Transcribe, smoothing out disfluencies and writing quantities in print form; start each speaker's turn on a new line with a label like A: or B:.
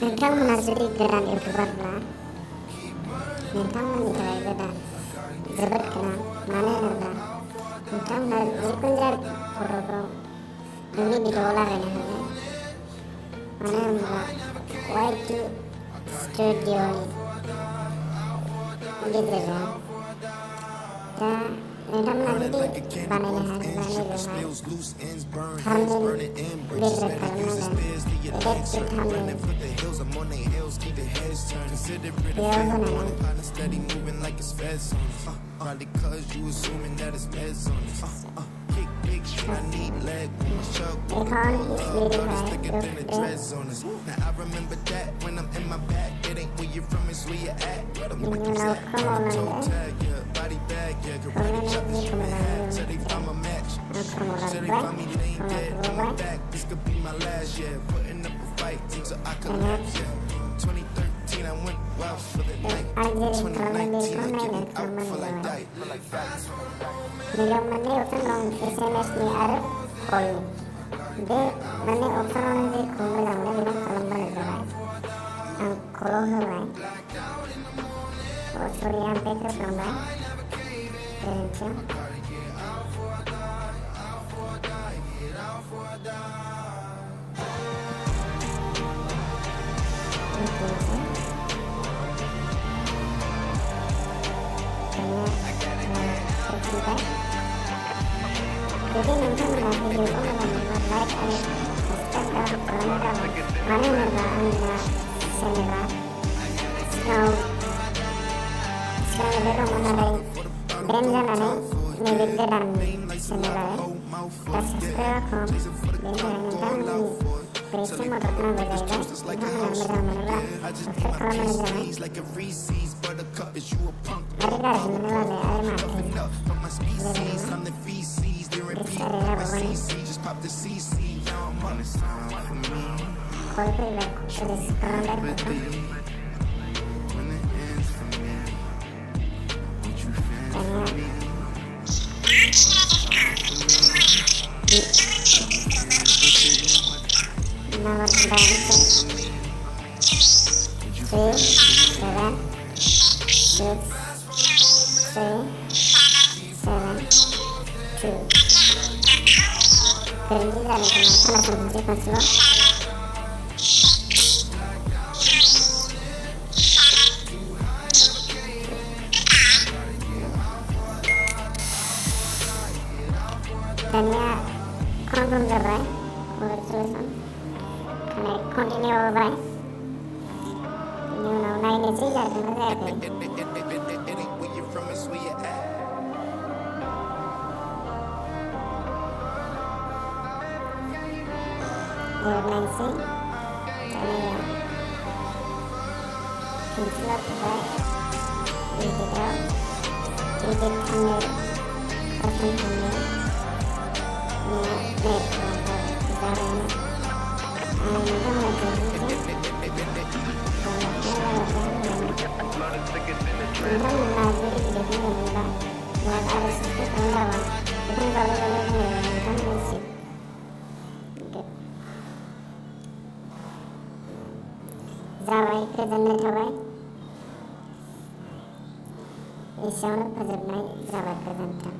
A: नोंथांमोना जुदि गोदान इउटुबारब्ला नोंथांमोननि थाखाय गोदान जोबोद गोनां, मानो होनोब्ला नोंथांमोना जिखुनु जाया फट'फ्राव नोंनि भिडिअ'आव लागायनो हागोन। मानो होनोब्ला वाइटि स्टुडिअ'नि गेजेरजों दा नोंथांमोना जुदि बानायनो हायोब्ला नैबेवहाय थाम्बनेल लिरनाय खालामनांगोन। एडिट थाम्बनेल बेयाव होनानै बेयाव मोननै अपसन दं, SMS नि आरो कलनि। बे मोननै अपसनावनो जेखौ मोजां मोनो बेखौ खालामबानो जाबाय। आं कलाव होबाय। सरि, आं बेक होफ्लांबाय गोरोन्थियाव। Jadi nonton video ko malamang like and subscribe kalau kamu mana nggak anda channel sekarang baru mengenai brand mana nih video dan channel subscribe kom dan nonton berisi motor nama berbeda mana subscribe kalau mana ada guys menolak air mati nomor 7 berhenti dari kenapa langsung berhenti konselor. Dan ya belum selesai tulisan karena continue guys. Ini udah ini sih jadi mana Nancy, karena ya konselor juga digital, edit thumbnail, custom thumbnail, baik cara ini, mungkin lagi जाबाय गोजोननाय थाबाय एसेयावनो फोजोबनाय जाबाय गोजोन्थों।